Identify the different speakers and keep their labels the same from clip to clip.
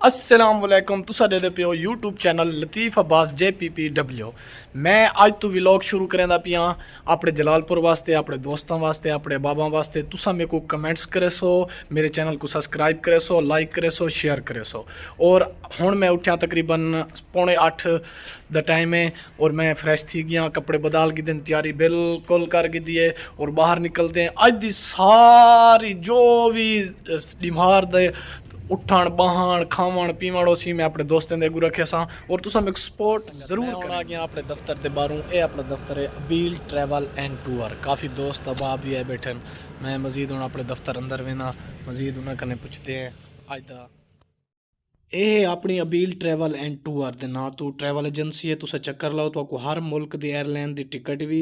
Speaker 1: अस्सलाम वालेकुम तुसा दे पियो यूट्यूब चैनल लतीफ़ अब्बास JPPW। मैं अज तो व्लॉग शुरू करेंदा पिया अपने जलालपुर वास्ते, अपने दोस्तों वास्ते, अपने बाबा वास्ते। तुसा मेरे को कमेंट्स करे सो, मेरे चैनल को सब्सक्राइब करे सो, लाइक करे सो, शेयर करे सो। और हुण मैं उठा तकरीबन 7:45 द टाइम है और मैं फ्रैश थी गया, कपड़े बदल के दिन तैयारी बिल्कुल कर दिए और बाहर निकलते हैं। अज दी सारी जो भी डिमार दे उठण बहण खावण पीवण सी मैं अपने दोस्तों के अगू रखे सा और तुम एक सपोर्ट जरूर आ गया अपने दफ्तर के बाहरों। ये अपना दफ्तर है अबील ट्रैवल एंड टूर। काफ़ी दोस्त अबाब भी है बैठे। मैं मजीद हूँ अपने दफ्तर अंदर वेना, मजीद उन्हें कने पुछते हैं अज का। ये अपनी अबील ट्रैवल एंड टूर के नाम तो ट्रैवल एजेंसी है। तुसा चक्कर लाओ तो आपको हर मुल्क की एयरलाइन की टिकट भी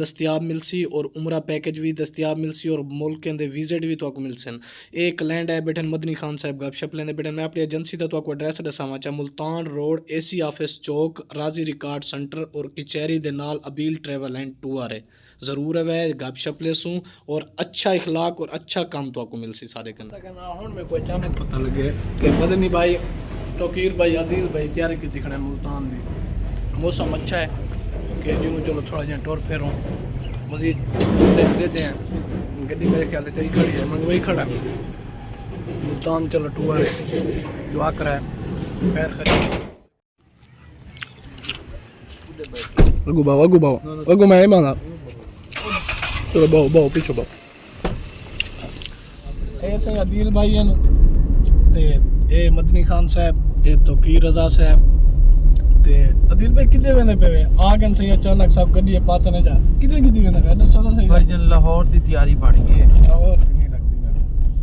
Speaker 1: दस्तियाब मिलसी और उमरा पैकेज भी दस्तियाब मिलसी और मुल्क के विजिट भी तो आपको मिलसन। एक लैंड है बैठन मदनी खान साहब गपशप लेंदे बैठन। मैं अपनी एजेंसी का तो आपको एड्रैस दसावा चाह मुल्तान रोड AC ऑफिस चौक राजी रिकॉर्ड सेंटर और कचहरी के नाल अबील ट्रैवल एंड टूर है। ज़रूर है वह गपशप लेसूँ और अच्छा इखलाक और अच्छा काम तो आपको मिलसी सारे के अंदर। मेरे को अचानक पता लगे कि मदनी भाई तोकीर भाई आदिल भाई तैयारी की खड़े मुल्तान की। मौसम अच्छा है कि जिन्हों चलो थोड़ा जहा टोर फेरों मजीद देते हैं। गड्डी मेरे ख्याल से खड़ी है, मैं वही खड़ा मुल्तान चलो टूर है, दुआ करा है खैर खरी। अगू मैं माना चलो बहु बहु पीछे बहु ऐसे आदिल भाई हैं ते ए मदनी खान साहब, ए तोकीर रजा साहब ते आदिल भाई कितने वेंदे पे आ गए सही अचानक सब गड्डी पाते ने जा कितने वेंदे पे दस चौदह सही
Speaker 2: भाई जन लाहौर दी तैयारी बन गई है।
Speaker 1: लाहौर नहीं लगती मैं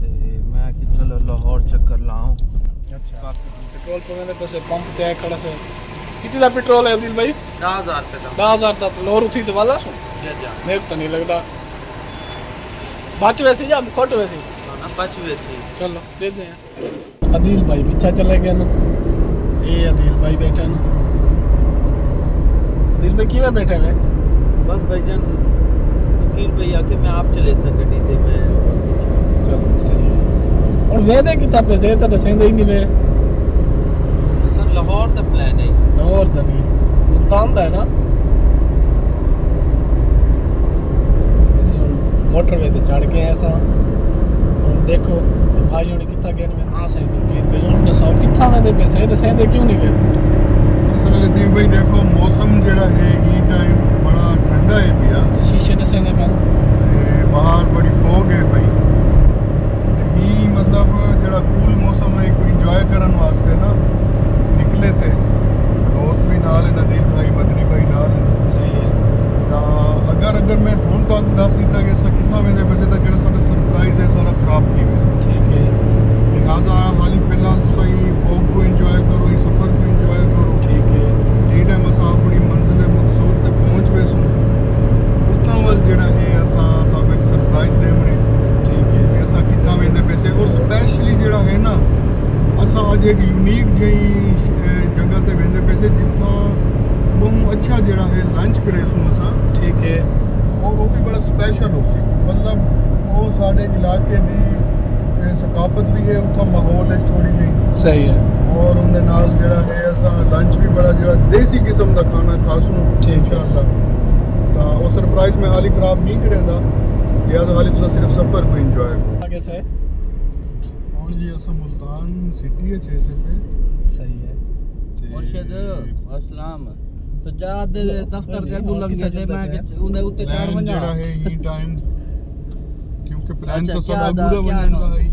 Speaker 2: ते मैं कि चलो लाहौर चक्कर लाऊं।
Speaker 1: अच्छा पेट्रोल पंप पे से पंप ते खड़ा से कितने का पेट्रोल है आदिल भाई?
Speaker 2: 10,000 रुपए का।
Speaker 1: 10,000 का लाहौर उठी तो वाला सो
Speaker 2: जा
Speaker 1: मेरे तो नहीं लगता बच वैसे या खोट वैसे
Speaker 2: ना बच वैसे
Speaker 1: चलो दे दें। आदिल भाई पीछा चले गए ना, ये आदिल भाई बैठे ना। आदिल भाई किवें बैठे हुए?
Speaker 2: बस भाईजान वकील भाई आके मैं आप चले सके नहीं थे मैं
Speaker 1: चलो सही है। और वेदे किताब पे से तो दसेंदे ही नहीं वे
Speaker 2: सर लाहौर दा प्लान है।
Speaker 1: लाहौर दा नहीं मुल्तान दा है ना। मोटरवे ते चढ़ गए ऐसा देखो भाई होने कितना गए में ना सही तो फिर भाई होने दसाओ कितना में दे पैसे दसेंदे क्यों नहीं गए?
Speaker 3: असल लतीफ भाई देखो मौसम जड़ा है ई टाइम बड़ा ठंडा है पिया
Speaker 1: तो शीशे दसेंदे पे
Speaker 3: ते बाहर बड़ी फॉग है भाई ते ई मतलब जड़ा कूल मौसम है कोई एंजॉय करन वास्ते ना निकले से दोस्त भी नाल है, नदील भाई मदनी भाई नाल है।
Speaker 1: सही है।
Speaker 3: अगर मैं हुण तो दस दिता कि अस कितना वेंदे पैसे तो जड़ा साडा सरप्राइज है सारा खराब थी वैसे
Speaker 1: ठीक है।
Speaker 3: लिहाजा हाली फिलहाल तुसा ई फॉग को एंजॉय करो, ई सफ़र को एंजॉय करो।
Speaker 1: ठीक है।
Speaker 3: जी टाइम अस अपनी मंजिल मकसूद तक पहुँच वैसूँ उतना वल जड़ा है असा तब एक सरप्राइज देवने।
Speaker 1: ठीक है।
Speaker 3: कि असा कितना वेंदे पैसे और स्पेशली जड़ा है ना असा अज एक यूनिक जी जगह ते वेंदे पैसे जितना बहुत अच्छा जड़ा है लंच करेसूँ असा।
Speaker 1: ठीक है।
Speaker 3: और वो भी बड़ा स्पेशल हो सी मतलब वो साढ़े इलाके की सकाफत भी है, उतना माहौल है थोड़ी जी
Speaker 1: सही है।
Speaker 3: और उनके नाल जड़ा है असा लंच भी बड़ा जड़ा देसी किस्म का खाना खासूँ इंशाअल्लाह। तो वो सरप्राइज में हाली खराब नहीं करेंदा, लिहाजा हाली तुसा सिर्फ सफ़र को एंजॉय करो।
Speaker 1: आगे से
Speaker 3: और जी असा मुल्तान सिटी है 6 से पे
Speaker 1: सही है।
Speaker 2: मुर्शिद अस्सलाम तो जा दे दफ्तर के अगू लग गए मैं कि उन्हें उते चार
Speaker 3: प्लान
Speaker 2: बजा
Speaker 3: जड़ा है ई टाइम क्योंकि प्लान
Speaker 2: अच्छा,
Speaker 3: तो
Speaker 2: क्या
Speaker 3: साडा
Speaker 2: दा-
Speaker 3: पूरा
Speaker 2: क्या
Speaker 3: बनन दा है।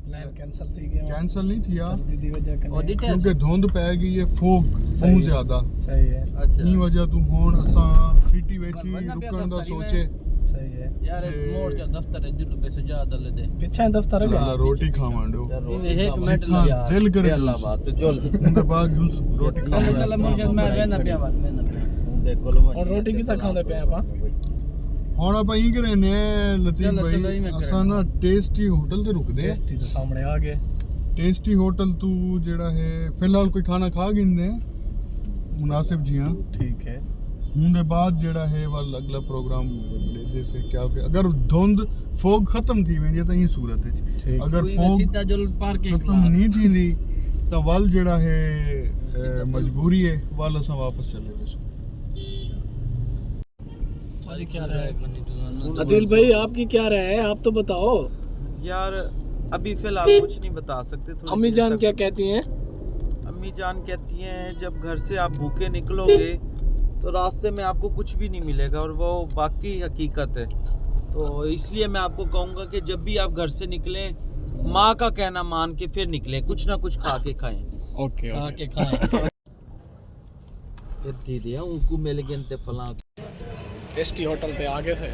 Speaker 1: प्लान कैंसिल थी गया
Speaker 3: कैंसल नहीं थी यार
Speaker 1: सर्दी दी वजह
Speaker 2: और
Speaker 1: कने
Speaker 2: डिटेल्स
Speaker 3: क्योंकि धुंध पै गई है फोग
Speaker 1: सही
Speaker 3: बहुत
Speaker 1: है।
Speaker 3: ज्यादा
Speaker 1: सही है।
Speaker 2: अच्छा
Speaker 3: ई वजह तू हुन असा सिटी विच ही
Speaker 2: वरना
Speaker 3: रुकण दा
Speaker 2: दफ्तर ही
Speaker 3: सोचे
Speaker 1: सही है।
Speaker 2: यार मोड़ जा दफ्तर है जिन्नु पैसे जा दल दे
Speaker 1: पीछे दफ्तर है
Speaker 3: अल्लाह रोटी खावां दो
Speaker 2: एक मिनट
Speaker 3: जितना
Speaker 2: लग
Speaker 3: दिल करे
Speaker 2: अल्लाह
Speaker 3: जुल्स।
Speaker 2: बात जोल
Speaker 3: उनके बाद जुल्स रोटी
Speaker 2: चल
Speaker 3: खावां
Speaker 2: चल मुर्शिद मैं वेना पिया बात मैं ना देखो
Speaker 1: और रोटी कितना खांदे पे ਆਪਾਂ
Speaker 3: हुन आप ई करे ने लतीफ
Speaker 2: चलो, चलो, ही
Speaker 3: भाई
Speaker 2: मैं
Speaker 3: असा ना टेस्टी होटल ते रुकदे।
Speaker 1: टेस्टी तो सामने आ गए।
Speaker 3: टेस्टी होटल तू जेड़ा है फिलहाल कोई खाना खा गिनदे मुनासिब जियां
Speaker 1: ठीक है।
Speaker 3: हूं दे बाद जेड़ा है वाल अगला प्रोग्राम जैसे क्या हो अगर धुंध फोग खत्म थी वेंदी त ई सूरत है अगर फोग
Speaker 2: सीधा जो पार्किंग
Speaker 3: खत्म नहीं थींदी त वाल जेड़ा है मजबूरी है वाल असा वापस चले वसो।
Speaker 1: क्या राय है आदिल भाई, आपकी क्या राय है, आप तो बताओ
Speaker 4: यार। अभी फिलहाल कुछ नहीं बता सकते। थोड़ी
Speaker 1: अम्मी
Speaker 4: देर
Speaker 1: जान
Speaker 4: तक-
Speaker 1: क्या कहती हैं?
Speaker 4: अम्मी जान कहती हैं जब घर से आप भूखे निकलोगे तो रास्ते में आपको कुछ भी नहीं मिलेगा, और वो बाकी हकीकत है। तो इसलिए मैं आपको कहूँगा कि जब भी आप घर से निकलें माँ का कहना मान के फिर निकलें, कुछ ना कुछ खा के खाएं।
Speaker 1: ओके
Speaker 2: खा के खाए
Speaker 4: दीदी उनको मिल गए फला
Speaker 1: टेस्टी होटल पे आगे थे,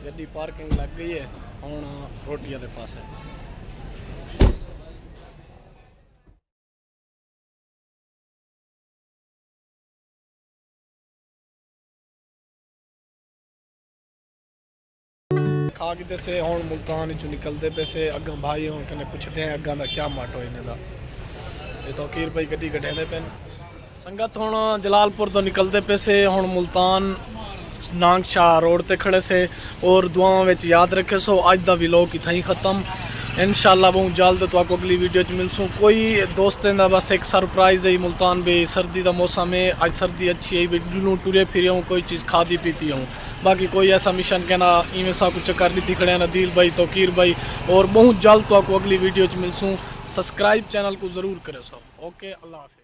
Speaker 1: गड्डी पार्किंग लग गई है, हुण रोटियां दे पास है। खा के से हुण मुल्तान चो निकलते पे से अग भाई हुण कने पुछदे हैं अग्गां दा क्या माटो इन्हें दा। ये तो अकीर भाई गड्डी कढेंदे पे संगत हुण जलालपुर तो निकलते पे से हुण मुल्तान नागशाह रोड ते खड़े से और दुआवां विच याद रखे सो। अज दा व्लॉग इत्थां ही खत्म, इंशाल्लाह बहुत जल्द तो आपको अगली वीडियो च मिलसूं। कोई दोस्तें दा बस एक सरप्राइज है मुल्तान भी सर्दी दा मौसम है, आज सर्दी अच्छी है बिल्लू टुरे फिरे हूँ कोई चीज़ खादी पीती हूँ। बाकी कोई ऐसा मिशन कहना इवें सा कुछ कर ली थी खड़े नदील भाई तोकीर भाई, और बहुत जल्द तो आपको अगली वीडियो च मिलसूं। सब्सक्राइब चैनल को ज़रूर करें सो। ओके, अल्लाह हाफिज़।